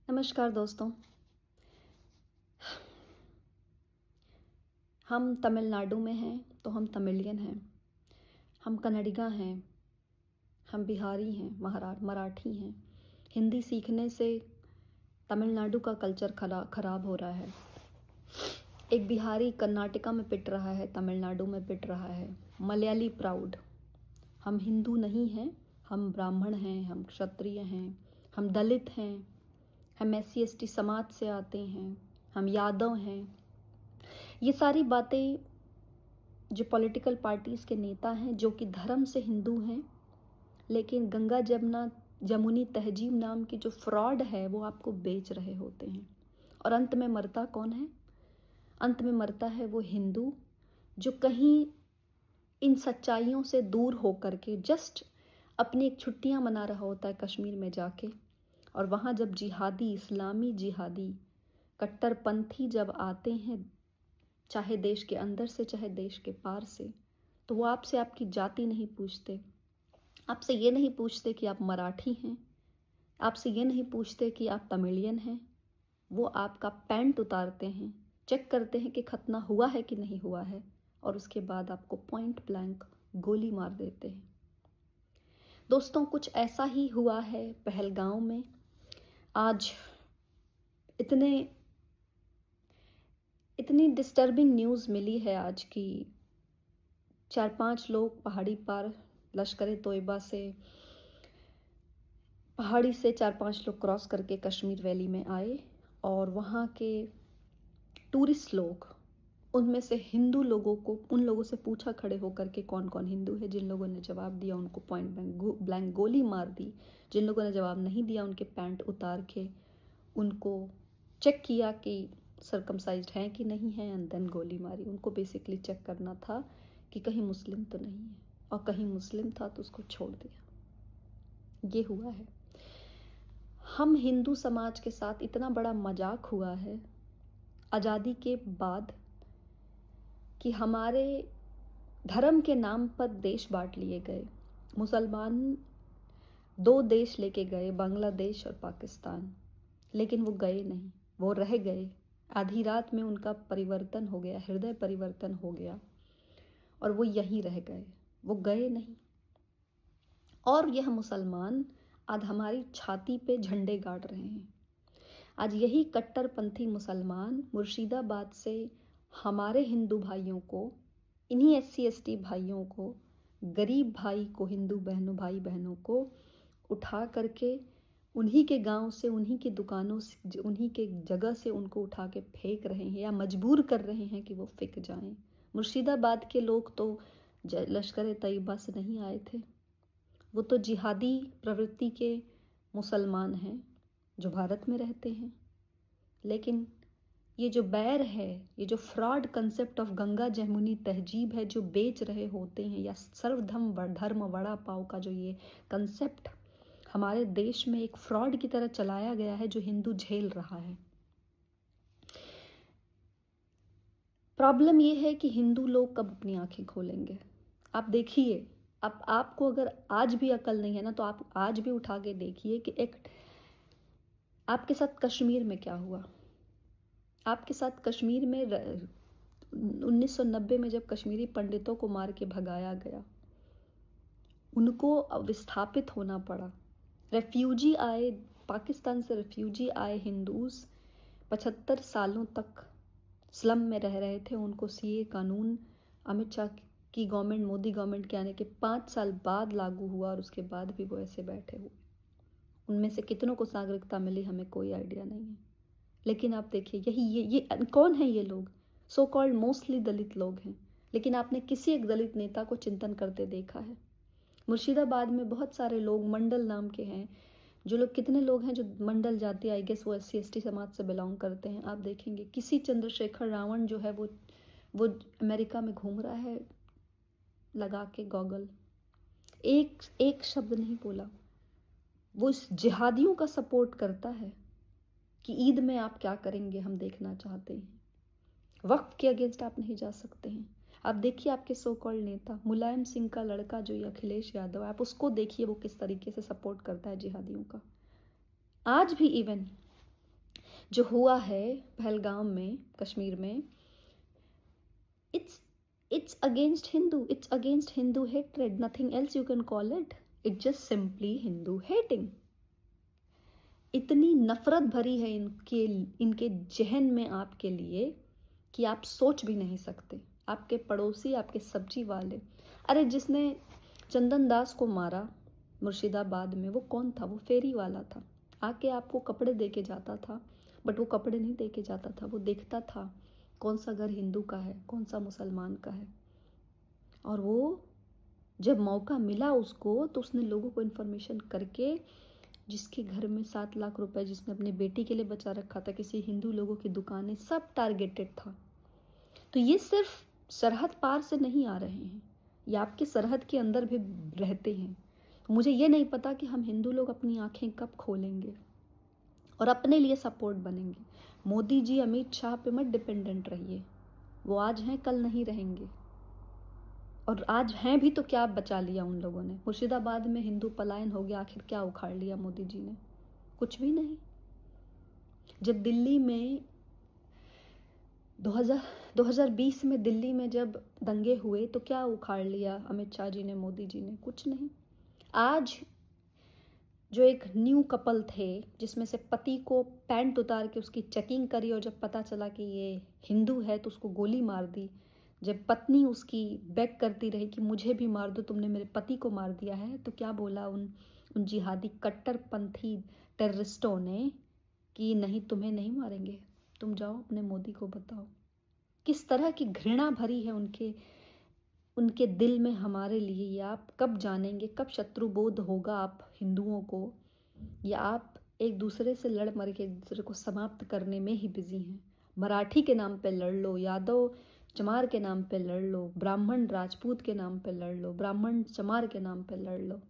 नमस्कार दोस्तों। हम तमिलनाडु में हैं तो हम तमिलियन हैं, हम कन्नडिगा हैं, हम बिहारी हैं, मराठी हैं। हिंदी सीखने से तमिलनाडु का कल्चर खराब हो रहा है। एक बिहारी कर्नाटका में पिट रहा है, तमिलनाडु में पिट रहा है। मलयाली प्राउड। हम हिंदू नहीं हैं, हम ब्राह्मण हैं, हम क्षत्रिय हैं, हम दलित हैं, हम SC ST समाज से आते हैं, हम यादव हैं। ये सारी बातें जो पॉलिटिकल पार्टीज़ के नेता हैं जो कि धर्म से हिंदू हैं, लेकिन गंगा जमुना जमुनी तहजीब नाम की जो फ्रॉड है वो आपको बेच रहे होते हैं। और अंत में मरता कौन है? अंत में मरता है वो हिंदू जो कहीं इन सच्चाइयों से दूर होकर के जस्ट अपनी एक छुट्टियां मना रहा होता है कश्मीर में जाके। और वहाँ जब जिहादी, इस्लामी जिहादी, कट्टरपंथी जब आते हैं, चाहे देश के अंदर से चाहे देश के पार से, तो वो आपसे आपकी जाति नहीं पूछते, आपसे ये नहीं पूछते कि आप मराठी हैं, आपसे ये नहीं पूछते कि आप तमिलियन हैं। वो आपका पैंट उतारते हैं, चेक करते हैं कि खतना हुआ है कि नहीं हुआ है, और उसके बाद आपको पॉइंट ब्लैंक गोली मार देते हैं। दोस्तों, कुछ ऐसा ही हुआ है पहलगांव में। आज इतनी डिस्टर्बिंग न्यूज़ मिली है आज की 4-5 लोग पहाड़ी पार लश्कर तोयबा से पहाड़ी से 4-5 लोग क्रॉस करके कश्मीर वैली में आए और वहाँ के टूरिस्ट लोग, उनमें से हिंदू लोगों को उन लोगों से पूछा खड़े होकर के कौन कौन हिंदू है। जिन लोगों ने जवाब दिया उनको पॉइंट ब्लैंक गोली मार दी। जिन लोगों ने जवाब नहीं दिया उनके पैंट उतार के उनको चेक किया कि सरकमसाइज्ड हैं कि नहीं हैं, एंड देन गोली मारी। उनको बेसिकली चेक करना था कि कहीं मुस्लिम तो नहीं है, और कहीं मुस्लिम था तो उसको छोड़ दिया। ये हुआ है। हम हिंदू समाज के साथ इतना बड़ा मजाक हुआ है आज़ादी के बाद कि हमारे धर्म के नाम पर देश बांट लिए गए। मुसलमान 2 देश लेके गए, बांग्लादेश और पाकिस्तान, लेकिन वो गए नहीं, वो रह गए। आधी रात में उनका परिवर्तन हो गया, हृदय परिवर्तन हो गया, और वो यहीं रह गए, वो गए नहीं। और यह मुसलमान आज हमारी छाती पे झंडे गाड़ रहे हैं। आज यही कट्टरपंथी मुसलमान मुर्शिदाबाद से हमारे हिंदू भाइयों को, इन्हीं SC ST भाइयों को, गरीब भाई को, हिंदू भाई बहनों को उठा करके उन्हीं के गांव से, उन्हीं की दुकानों से, उन्हीं के जगह से उनको उठा के फेंक रहे हैं या मजबूर कर रहे हैं कि वो फेंक जाएं। मुर्शिदाबाद के लोग तो लश्कर तैयबा से नहीं आए थे, वो तो जिहादी प्रवृत्ति के मुसलमान हैं जो भारत में रहते हैं। लेकिन ये जो बैर है, ये जो fraud concept of Ganga Jamuni तहजीब है जो बेच रहे होते हैं, या सर्वधर्म धर्म वड़ा पाव का जो ये कंसेप्ट हमारे देश में एक फ्रॉड की तरह चलाया गया है, जो हिंदू झेल रहा है। प्रॉब्लम ये है कि हिंदू लोग कब अपनी आंखें खोलेंगे। आप देखिए, अब आपको अगर आज भी अकल नहीं है ना, तो आप आज भी उठा के देखिए कि एक आपके साथ कश्मीर में क्या हुआ। आपके साथ कश्मीर में 1990 में जब कश्मीरी पंडितों को मार के भगाया गया, उनको विस्थापित होना पड़ा। रेफ्यूजी आए, पाकिस्तान से रेफ्यूजी आए हिंदूज 75 सालों तक स्लम में रह रहे थे। उनको CA कानून अमित शाह की गवर्नमेंट, मोदी गवर्नमेंट के आने के 5 साल बाद लागू हुआ, और उसके बाद भी वो ऐसे बैठे हुए। उनमें से कितनों को नागरिकता मिली हमें कोई आइडिया नहीं है। लेकिन आप देखिए, ये कौन है ये लोग? सो कॉल्ड मोस्टली दलित लोग हैं, लेकिन आपने किसी एक दलित नेता को चिंतन करते देखा है? मुर्शिदाबाद में बहुत सारे लोग मंडल नाम के हैं, जो लोग, कितने लोग हैं जो मंडल जाति, आई गेस वो SC ST समाज से बिलोंग करते हैं। आप देखेंगे किसी चंद्रशेखर रावण जो है वो अमेरिका में घूम रहा है लगा के गॉगल, एक शब्द नहीं बोला। वो इस जिहादियों का सपोर्ट करता है कि ईद में आप क्या करेंगे, हम देखना चाहते हैं। वक्फ के अगेंस्ट आप नहीं जा सकते हैं। आप देखिए आपके सो कॉल्ड नेता मुलायम सिंह का लड़का जो ये अखिलेश यादव, आप उसको देखिए वो किस तरीके से सपोर्ट करता है जिहादियों का। आज भी इवन जो हुआ है पहलगाम में, कश्मीर में, it's against Hindu, it's against Hindu hatred, nothing else you can call it. It's just simply Hindu hating. इतनी नफरत भरी है इनके जहन में आपके लिए कि आप सोच भी नहीं सकते। आपके पड़ोसी, आपके सब्जी वाले, अरे जिसने चंदन दास को मारा मुर्शिदाबाद में, वो कौन था? वो फेरी वाला था। आके आपको कपड़े दे के जाता था, बट वो कपड़े नहीं दे के जाता था, वो देखता था कौन सा घर हिंदू का है, कौन सा मुसलमान का है। और वो जब मौका मिला उसको, तो उसने लोगों को इन्फॉर्मेशन करके, जिसके घर में 7 लाख रुपए जिसने अपनी बेटी के लिए बचा रखा था, किसी हिंदू लोगों की दुकानें, सब टारगेटेड था। तो ये सिर्फ सरहद पार से नहीं आ रहे हैं, ये आपके सरहद के अंदर भी रहते हैं। तो मुझे ये नहीं पता कि हम हिंदू लोग अपनी आंखें कब खोलेंगे और अपने लिए सपोर्ट बनेंगे। मोदी जी, अमित शाह पे मत डिपेंडेंट रहिए, वो आज हैं कल नहीं रहेंगे। और आज हैं भी तो क्या बचा लिया उन लोगों ने? मुर्शिदाबाद में हिंदू पलायन हो गया, आखिर क्या उखाड़ लिया मोदी जी ने? कुछ भी नहीं। जब दिल्ली में 2020 में दिल्ली में जब दंगे हुए, तो क्या उखाड़ लिया अमित शाह जी ने, मोदी जी ने? कुछ नहीं। आज जो एक न्यू कपल थे, जिसमें से पति को पैंट उतार के उसकी चेकिंग करी, और जब पता चला कि ये हिंदू है तो उसको गोली मार दी। जब पत्नी उसकी बेग करती रही कि मुझे भी मार दो, तुमने मेरे पति को मार दिया है, तो क्या बोला उन जिहादी कट्टरपंथी टेररिस्टों ने कि नहीं, तुम्हें नहीं मारेंगे, तुम जाओ अपने मोदी को बताओ। किस तरह की घृणा भरी है उनके दिल में हमारे लिए। ये आप कब जानेंगे, कब शत्रुबोध होगा आप हिंदुओं को? या आप एक दूसरे से लड़ मर के एक दूसरे को समाप्त करने में ही बिजी हैं? मराठी के नाम पे लड़ लो, यादव चमार के नाम पे लड़ लो, ब्राह्मण राजपूत के नाम पे लड़ लो, ब्राह्मण चमार के नाम पे लड़ लो।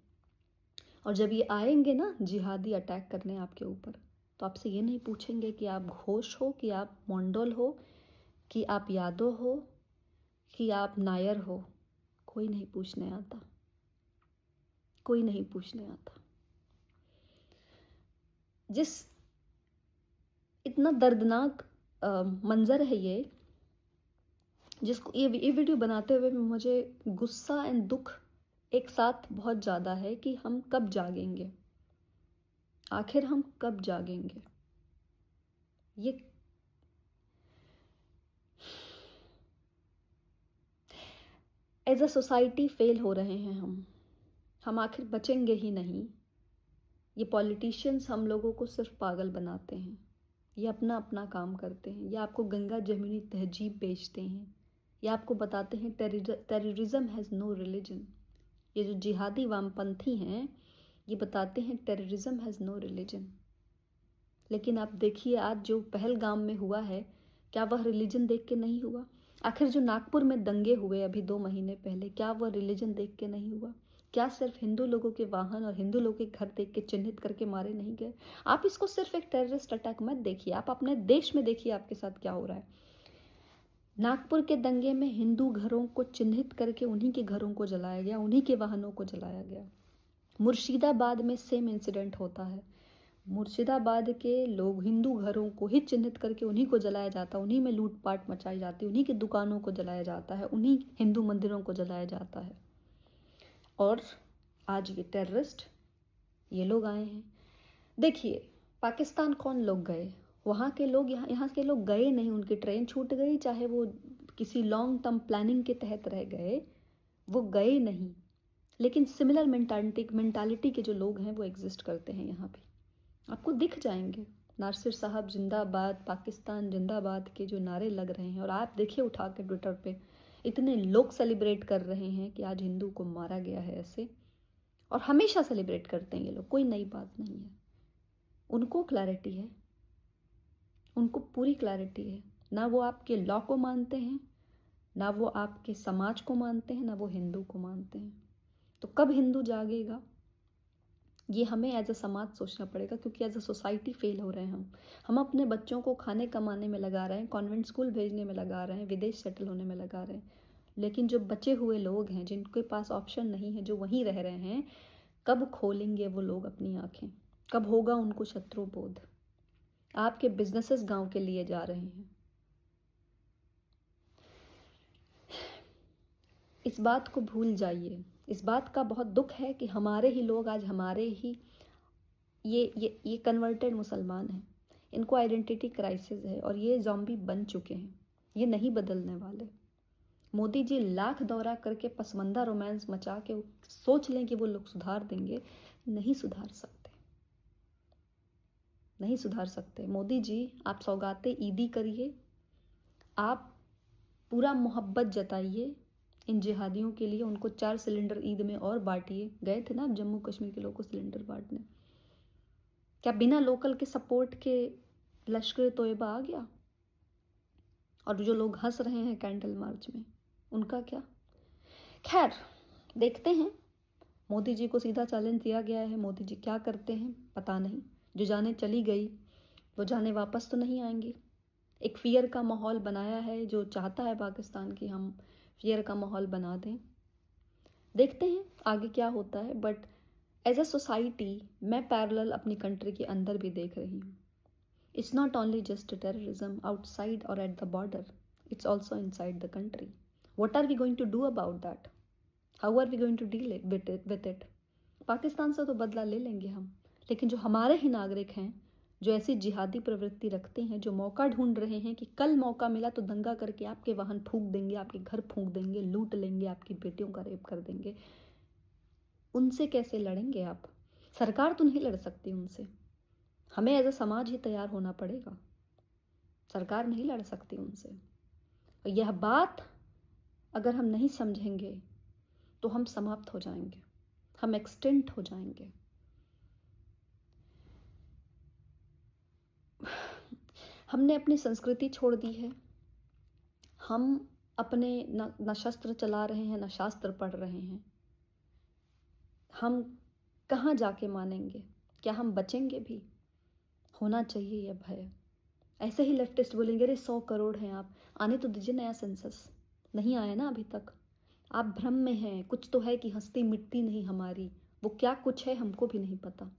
और जब ये आएंगे ना जिहादी अटैक करने आपके ऊपर, तो आपसे ये नहीं पूछेंगे कि आप घोष हो, कि आप मंडल हो, कि आप यादव हो, कि आप नायर हो। कोई नहीं पूछने आता, कोई नहीं पूछने आता। जिस इतना दर्दनाक मंजर है ये, जिसको ये वीडियो बनाते हुए मुझे गुस्सा एंड दुख एक साथ बहुत ज़्यादा है कि हम कब जागेंगे, आखिर हम कब जागेंगे। ये एज अ सोसाइटी फेल हो रहे हैं हम आखिर बचेंगे ही नहीं। ये पॉलिटिशियंस हम लोगों को सिर्फ पागल बनाते हैं, ये अपना अपना काम करते हैं, या आपको गंगा जमुनी तहजीब बेचते हैं, या आपको बताते हैं टेररिज्म हैज़ नो रिलीजन। ये जो जिहादी वामपंथी हैं, ये बताते हैं टेररिज्म हैज़ नो रिलीजन। लेकिन आप देखिए आज जो पहलगाम में हुआ है, क्या वह रिलीजन देख के नहीं हुआ? आखिर जो नागपुर में दंगे हुए अभी 2 महीने पहले, क्या वह रिलीजन देख के नहीं हुआ? क्या सिर्फ हिंदू लोगों के वाहन और हिंदू लोगों के घर देख के चिन्हित करके मारे नहीं गए? आप इसको सिर्फ एक टेररिस्ट अटैक मत देखिए, आप अपने देश में देखिए आपके साथ क्या हो रहा है। नागपुर के दंगे में हिंदू घरों को चिन्हित करके उन्हीं के घरों को जलाया गया, उन्हीं के वाहनों को जलाया गया। मुर्शिदाबाद में सेम इंसिडेंट होता है। मुर्शिदाबाद के लोग हिंदू घरों को ही चिन्हित करके उन्हीं को जलाया जाता है, उन्हीं में लूटपाट मचाई जाती है, उन्हीं की दुकानों को जलाया जाता है, उन्हीं हिंदू मंदिरों को जलाया जाता है। और आज ये टेररिस्ट, ये लोग आए हैं। देखिए पाकिस्तान कौन लोग गए? वहाँ के लोग, यहाँ के लोग गए नहीं, उनकी ट्रेन छूट गई, चाहे वो किसी लॉन्ग टर्म प्लानिंग के तहत रह गए, वो गए नहीं। लेकिन सिमिलर मेंटालिटी के जो लोग हैं वो एग्जिस्ट करते हैं यहाँ पे, आपको दिख जाएंगे। नासिर साहब जिंदाबाद, पाकिस्तान जिंदाबाद के जो नारे लग रहे हैं, और आप देखिए उठा के ट्विटर पे इतने लोग सेलिब्रेट कर रहे हैं कि आज हिंदू को मारा गया है ऐसे, और हमेशा सेलिब्रेट करते हैं ये लोग, कोई नई बात नहीं है। उनको क्लैरिटी है, उनको पूरी क्लैरिटी है। ना वो आपके लॉ को मानते हैं, ना वो आपके समाज को मानते हैं, ना वो हिंदू को मानते हैं। तो कब हिंदू जागेगा, ये हमें एज अ समाज सोचना पड़ेगा, क्योंकि एज अ सोसाइटी फेल हो रहे हैं हम अपने बच्चों को खाने कमाने में लगा रहे हैं, कॉन्वेंट स्कूल भेजने में लगा रहे हैं, विदेश सेटल होने में लगा रहे हैं। लेकिन जो बचे हुए लोग हैं, जिनके पास ऑप्शन नहीं है, जो वहीं रह रहे हैं, कब खोलेंगे वो लोग अपनी आंखें? कब होगा उनको शत्रुबोध? आपके बिजनेसेस गांव के लिए जा रहे हैं। इस बात को भूल जाइए। इस बात का बहुत दुख है कि हमारे ही लोग आज हमारे ही ये कन्वर्टेड मुसलमान हैं, इनको आइडेंटिटी क्राइसिस है और ये ज़ॉम्बी बन चुके हैं, ये नहीं बदलने वाले। मोदी जी लाख दौरा करके पसमंदा रोमांस मचा के सोच लें कि वो लोग सुधार देंगे, नहीं सुधार सकते, नहीं सुधार सकते। मोदी जी आप सौगातें ईदी करिए, आप पूरा मोहब्बत जताइए इन जिहादियों के लिए, उनको 4 सिलेंडर ईद में और बांटिए। गए थे ना आप जम्मू कश्मीर के लोगों को सिलेंडर बांटने, क्या बिना लोकल के सपोर्ट के लश्कर तोयबा आ गया? और जो लोग हंस रहे हैं कैंडल मार्च में, उनका क्या? खैर देखते हैं, मोदी जी को सीधा चैलेंज दिया गया है, मोदी जी क्या करते हैं पता नहीं। जो जाने चली गई वो जाने वापस तो नहीं आएंगी। एक फियर का माहौल बनाया है, जो चाहता है पाकिस्तान की हम फियर का माहौल बना दें। देखते हैं आगे क्या होता है, बट एज अ सोसाइटी मैं पैरेलल अपनी कंट्री के अंदर भी देख रही हूँ। It's not only just terrorism outside और at the border, it's also inside the country. What are we going to do about that? How are we going to deal with it? Pakistan से तो बदला ले लेंगे हम, लेकिन जो हमारे ही नागरिक हैं, जो ऐसी जिहादी प्रवृत्ति रखते हैं, जो मौका ढूंढ रहे हैं कि कल मौका मिला तो दंगा करके आपके वाहन फूंक देंगे, आपके घर फूंक देंगे, लूट लेंगे, आपकी बेटियों का रेप कर देंगे, उनसे कैसे लड़ेंगे आप? सरकार तो नहीं लड़ सकती उनसे, हमें एज अ समाज ही तैयार होना पड़ेगा। सरकार नहीं लड़ सकती उनसे। और यह बात अगर हम नहीं समझेंगे तो हम समाप्त हो जाएंगे, हम एक्सटिंक्ट हो जाएंगे। हमने अपनी संस्कृति छोड़ दी है, हम अपने न शस्त्र चला रहे हैं, न शास्त्र पढ़ रहे हैं। हम कहाँ जाके मानेंगे? क्या हम बचेंगे भी? होना चाहिए यह भय। ऐसे ही लेफ्टिस्ट बोलेंगे अरे 100 करोड़ हैं आप, आने तो दीजिए नया सेंसस। नहीं आया ना अभी तक, आप भ्रम में हैं। कुछ तो है कि हस्ती मिटती नहीं हमारी, वो क्या कुछ है हमको भी नहीं पता।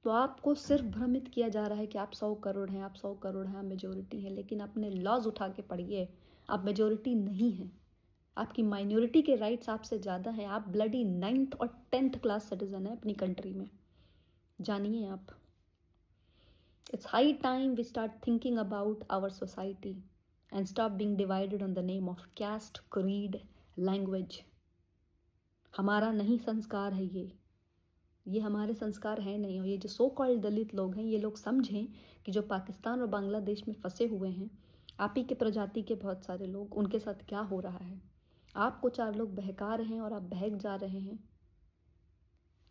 तो आपको सिर्फ भ्रमित किया जा रहा है कि आप 100 करोड़ हैं, आप 100 करोड़ हैं, आप मेजोरिटी हैं, लेकिन अपने लॉज उठा के पढ़िए, आप मेजोरिटी नहीं हैं। आपकी माइनॉरिटी के राइट्स आपसे ज़्यादा हैं। आप ब्लडी 9th और 10th क्लास सिटीजन हैं अपनी कंट्री में, जानिए आप। It's high time we start thinking about our society and stop being divided on the name of caste, creed, language. हमारा नहीं संस्कार है ये हमारे संस्कार है नहीं। और ये जो सो कॉल्ड दलित लोग हैं, ये लोग समझें कि जो पाकिस्तान और बांग्लादेश में फंसे हुए हैं, आप ही के प्रजाति के बहुत सारे लोग, उनके साथ क्या हो रहा है। आपको 4 लोग बहका रहे हैं और आप बहक जा रहे हैं।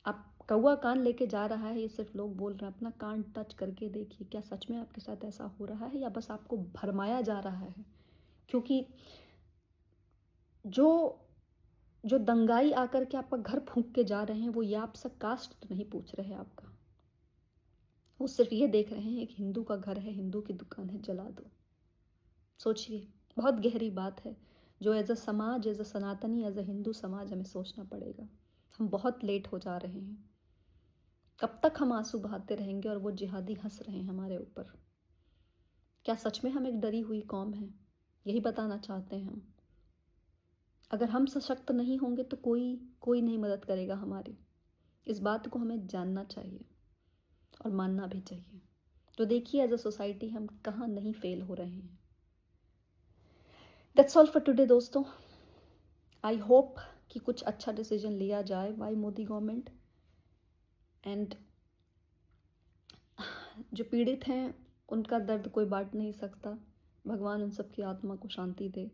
आप कौवा कान लेके जा रहा है, ये सिर्फ लोग बोल रहे हैं। अपना कान टच करके देखिए, क्या सच में आपके साथ ऐसा हो रहा है या बस आपको भरमाया जा रहा है? क्योंकि जो दंगाई आकर के आपका घर फूंक के जा रहे हैं, वो ये आपसे कास्ट तो नहीं पूछ रहे आपका, वो सिर्फ ये देख रहे हैं कि हिंदू का घर है, हिंदू की दुकान है, जला दो। सोचिए, बहुत गहरी बात है, जो एज अ समाज, एज अ सनातनी, एज अ हिंदू समाज हमें सोचना पड़ेगा। हम बहुत लेट हो जा रहे हैं। कब तक हम आंसू बहाते रहेंगे और वो जिहादी हंस रहे हैं हमारे ऊपर? क्या सच में हम एक डरी हुई कौम है? यही बताना चाहते हैं हम। अगर हम सशक्त नहीं होंगे तो कोई नहीं मदद करेगा हमारी। इस बात को हमें जानना चाहिए और मानना भी चाहिए। तो देखिए एज अ सोसाइटी हम कहाँ नहीं फेल हो रहे हैं। दैट्स ऑल फॉर टुडे दोस्तों। आई होप कि कुछ अच्छा डिसीजन लिया जाए बाय मोदी गवर्नमेंट, एंड जो पीड़ित हैं उनका दर्द कोई बांट नहीं सकता। भगवान उन सबकी आत्मा को शांति दे।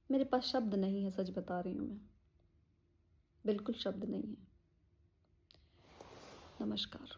मेरे पास शब्द नहीं है, सच बता रही हूँ मैं, बिल्कुल शब्द नहीं है। नमस्कार।